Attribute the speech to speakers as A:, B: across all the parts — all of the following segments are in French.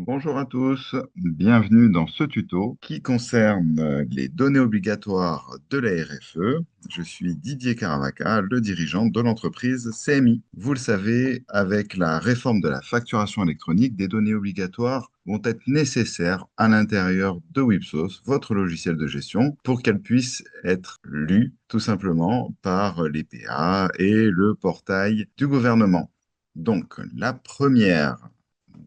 A: Bonjour à tous, bienvenue dans ce tuto qui concerne les données obligatoires de la RFE. Je suis Didier Caravaca, le dirigeant de l'entreprise CMI. Vous le savez, avec la réforme de la facturation électronique, des données obligatoires vont être nécessaires à l'intérieur de Wipsos, votre logiciel de gestion, pour qu'elles puissent être lues tout simplement par les PA et le portail du gouvernement. Donc, la première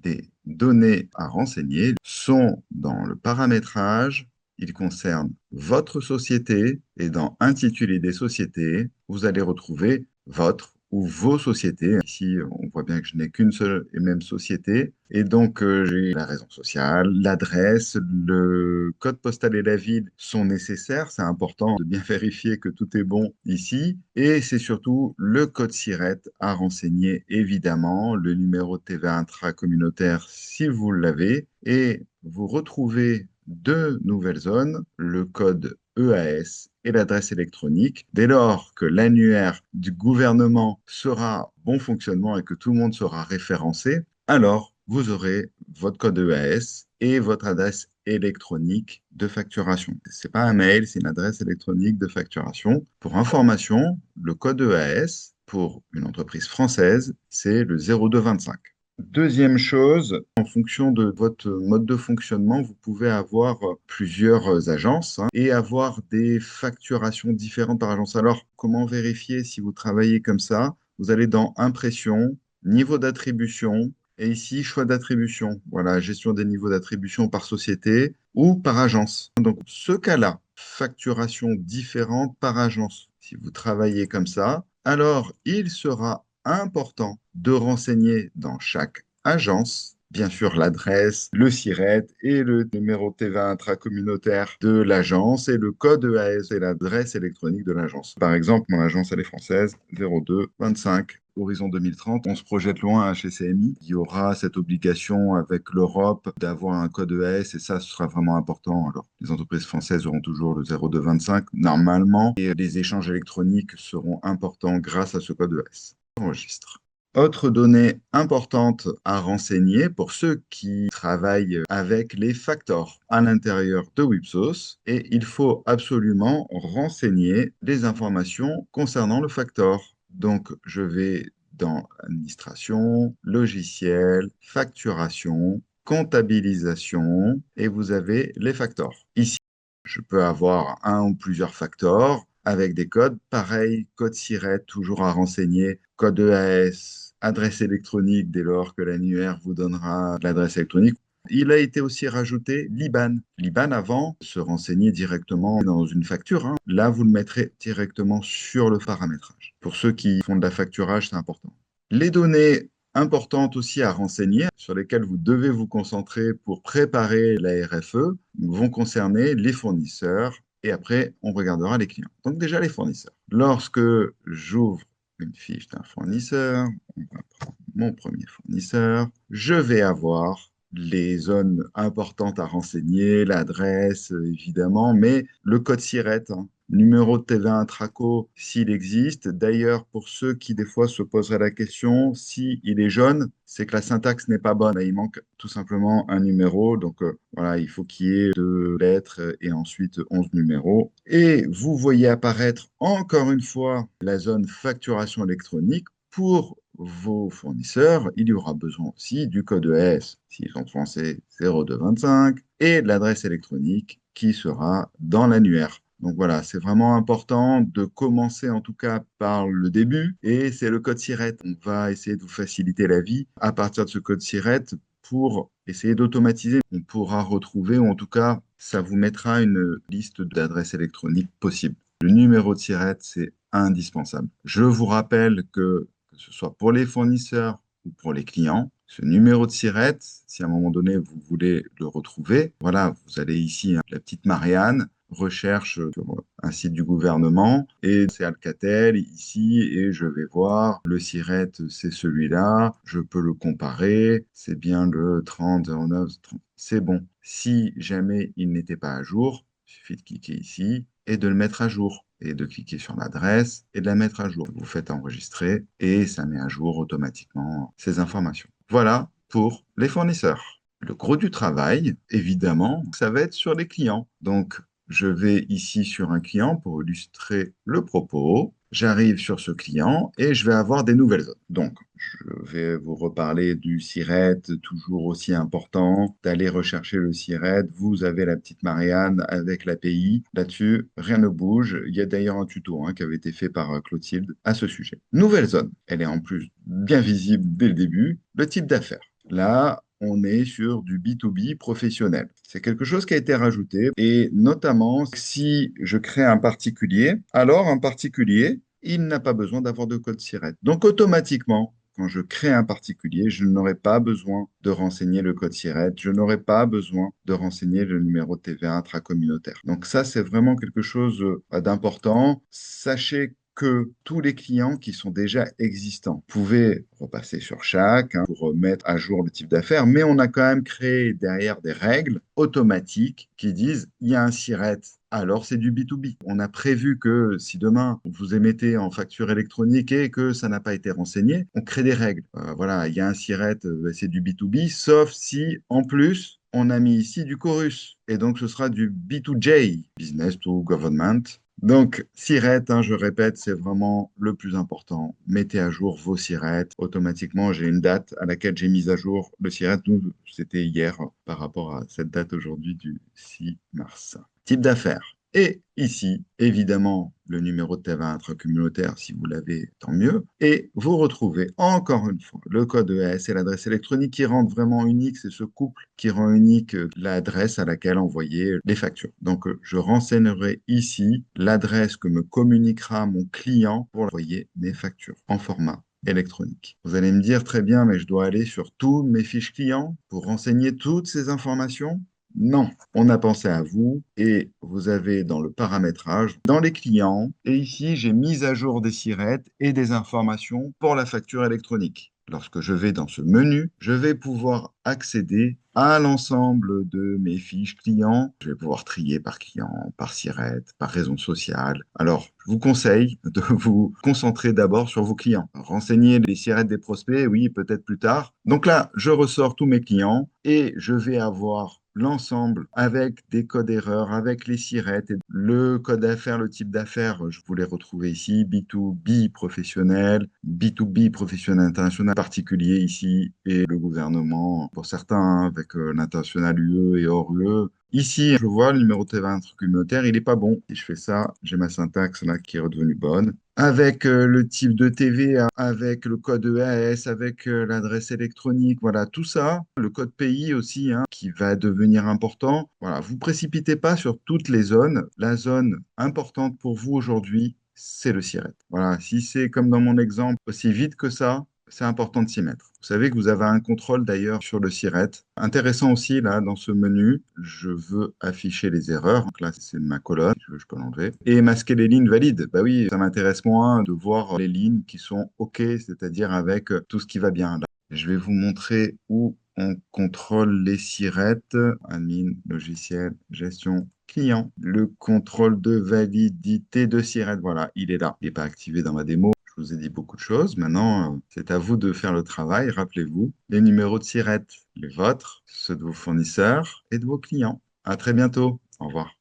A: des données à renseigner sont dans le paramétrage. Ils concernent votre société et dans Intitulé des sociétés, vous allez retrouver votre ou vos sociétés. Ici, on voit bien que je n'ai qu'une seule et même société. Et donc, j'ai la raison sociale, l'adresse, le code postal et la ville sont nécessaires. C'est important de bien vérifier que tout est bon ici. Et c'est surtout le code SIRET à renseigner, évidemment, le numéro de TVA intracommunautaire si vous l'avez. Et vous retrouvez deux nouvelles zones, le code EAS et l'adresse électronique. Dès lors que l'annuaire du gouvernement sera bon fonctionnement et que tout le monde sera référencé, alors vous aurez votre code EAS et votre adresse électronique de facturation. Ce n'est pas un mail, c'est une adresse électronique de facturation. Pour information, le code EAS pour une entreprise française, c'est le 0225. Deuxième chose, en fonction de votre mode de fonctionnement, vous pouvez avoir plusieurs agences et avoir des facturations différentes par agence. Alors, comment vérifier si vous travaillez comme ça? Vous allez dans Impression, Niveau d'attribution, et ici, choix d'attribution. Voilà, gestion des niveaux d'attribution par société ou par agence. Donc, ce cas-là, facturation différente par agence. Si vous travaillez comme ça, alors il sera important de renseigner dans chaque agence, bien sûr, l'adresse, le SIRET et le numéro de TVA intracommunautaire de l'agence et le code EAS et l'adresse électronique de l'agence. Par exemple, mon agence, elle est française, 0225. Horizon 2030, on se projette loin chez CMI. Il y aura cette obligation avec l'Europe d'avoir un code EAS et ça, ce sera vraiment important. Alors, les entreprises françaises auront toujours le 0225 normalement et les échanges électroniques seront importants grâce à ce code EAS. Enregistre. Autre donnée importante à renseigner pour ceux qui travaillent avec les factors à l'intérieur de Wipsos, et il faut absolument renseigner les informations concernant le factor. Donc, je vais dans administration, logiciel, facturation, comptabilisation, et vous avez les factors. Ici, je peux avoir un ou plusieurs factors avec des codes. Pareil, code SIRET, toujours à renseigner, code EAS, adresse électronique dès lors que l'annuaire vous donnera l'adresse électronique. Il a été aussi rajouté l'IBAN. L'IBAN, avant, se renseignait directement dans une facture. Là, vous le mettrez directement sur le paramétrage. Pour ceux qui font de la facturage, c'est important. Les données importantes aussi à renseigner, sur lesquelles vous devez vous concentrer pour préparer la RFE, vont concerner les fournisseurs et après, on regardera les clients. Donc déjà, les fournisseurs. Lorsque j'ouvre une fiche d'un fournisseur, on va prendre mon premier fournisseur, je vais avoir les zones importantes à renseigner, l'adresse évidemment, mais le code SIRET, numéro de TVA intraco s'il existe. D'ailleurs, pour ceux qui des fois se poseraient la question, si il est jaune, c'est que la syntaxe n'est pas bonne. Il manque tout simplement un numéro. Donc voilà, il faut qu'il y ait deux lettres et ensuite 11 numéros. Et vous voyez apparaître encore une fois la zone facturation électronique. Pour vos fournisseurs, il y aura besoin aussi du code ES, s'ils sont français 0225, et de l'adresse électronique qui sera dans l'annuaire. Donc voilà, c'est vraiment important de commencer en tout cas par le début et c'est le code SIRET. On va essayer de vous faciliter la vie à partir de ce code SIRET pour essayer d'automatiser. On pourra retrouver, ou en tout cas, ça vous mettra une liste d'adresses électroniques possibles. Le numéro de SIRET, c'est indispensable. Je vous rappelle que ce soit pour les fournisseurs ou pour les clients, ce numéro de SIRET, si à un moment donné vous voulez le retrouver, voilà, vous allez ici, la petite Marianne, recherche sur un site du gouvernement et c'est Alcatel ici et je vais voir le SIRET, c'est celui-là, je peux le comparer, c'est bien le 3009, c'est bon. Si jamais il n'était pas à jour, il suffit de cliquer ici et de le mettre à jour et de cliquer sur l'adresse et de la mettre à jour. Vous faites enregistrer et ça met à jour automatiquement ces informations. Voilà pour les fournisseurs. Le gros du travail, évidemment, ça va être sur les clients. Donc, je vais ici sur un client pour illustrer le propos. J'arrive sur ce client et je vais avoir des nouvelles zones. Donc, je vais vous reparler du SIRET, toujours aussi important, d'aller rechercher le SIRET. Vous avez la petite Marianne avec l'API. Là-dessus, rien ne bouge. Il y a d'ailleurs un tuto qui avait été fait par Clotilde à ce sujet. Nouvelle zone. Elle est en plus bien visible dès le début. Le type d'affaires. Là, on est sur du B2B professionnel. C'est quelque chose qui a été rajouté et notamment si je crée un particulier, alors un particulier, il n'a pas besoin d'avoir de code SIRET. Donc automatiquement, quand je crée un particulier, je n'aurai pas besoin de renseigner le code SIRET, je n'aurai pas besoin de renseigner le numéro de TVA intracommunautaire. Donc ça, c'est vraiment quelque chose d'important. Sachez que tous les clients qui sont déjà existants. Vous pouvez repasser sur chaque pour mettre à jour le type d'affaires, mais on a quand même créé derrière des règles automatiques qui disent il y a un SIRET, alors c'est du B2B. On a prévu que si demain vous émettez en facture électronique et que ça n'a pas été renseigné, on crée des règles. Voilà, il y a un SIRET, c'est du B2B, sauf si en plus on a mis ici du chorus. Et donc ce sera du B2J, Business to Government. Donc, SIRET, je répète, c'est vraiment le plus important. Mettez à jour vos SIRET. Automatiquement, j'ai une date à laquelle j'ai mis à jour le SIRET. Nous, c'était hier par rapport à cette date aujourd'hui du 6 mars. Type d'affaires. Et ici, évidemment, le numéro de TVA intracommunautaire, si vous l'avez, tant mieux. Et vous retrouvez encore une fois le code ES et l'adresse électronique qui rendent vraiment unique. C'est ce couple qui rend unique l'adresse à laquelle envoyer les factures. Donc, je renseignerai ici l'adresse que me communiquera mon client pour envoyer mes factures en format électronique. Vous allez me dire, très bien, mais je dois aller sur tous mes fiches clients pour renseigner toutes ces informations? Non, on a pensé à vous et vous avez dans le paramétrage, dans les clients, et ici j'ai mis à jour des sirettes et des informations pour la facture électronique. Lorsque je vais dans ce menu, je vais pouvoir accéder à l'ensemble de mes fiches clients. Je vais pouvoir trier par client, par sirette, par raison sociale. Alors, je vous conseille de vous concentrer d'abord sur vos clients. Renseigner les sirettes des prospects, oui, peut-être plus tard. Donc là, je ressors tous mes clients et je vais avoir l'ensemble avec des codes erreurs, avec les sirettes, et le code d'affaires, le type d'affaires, je vous l'ai retrouvé ici, B2B professionnel, B2B professionnel international particulier ici, et le gouvernement, pour certains, avec l'international UE et hors UE. Ici, je vois le numéro de TVA intracommunautaire, il n'est pas bon. Si je fais ça, j'ai ma syntaxe là qui est redevenue bonne. Avec le type de TVA, avec le code EAS, avec l'adresse électronique, voilà, tout ça, le code pays aussi, qui va devenir important. Voilà, vous précipitez pas sur toutes les zones. La zone importante pour vous aujourd'hui, c'est le SIRET. Voilà, si c'est comme dans mon exemple, aussi vite que ça, c'est important de s'y mettre. Vous savez que vous avez un contrôle d'ailleurs sur le SIRET. Intéressant aussi, là, dans ce menu, je veux afficher les erreurs. Donc là, c'est ma colonne, je peux l'enlever. Et masquer les lignes valides. Bah oui, ça m'intéresse moins de voir les lignes qui sont OK, c'est-à-dire avec tout ce qui va bien. Là, je vais vous montrer où on contrôle les SIRET. Admin, logiciel, gestion, client. Le contrôle de validité de SIRET, voilà, il est là. Il n'est pas activé dans ma démo. Je vous ai dit beaucoup de choses. Maintenant, c'est à vous de faire le travail. Rappelez-vous, les numéros de SIRET, les vôtres, ceux de vos fournisseurs et de vos clients. À très bientôt. Au revoir.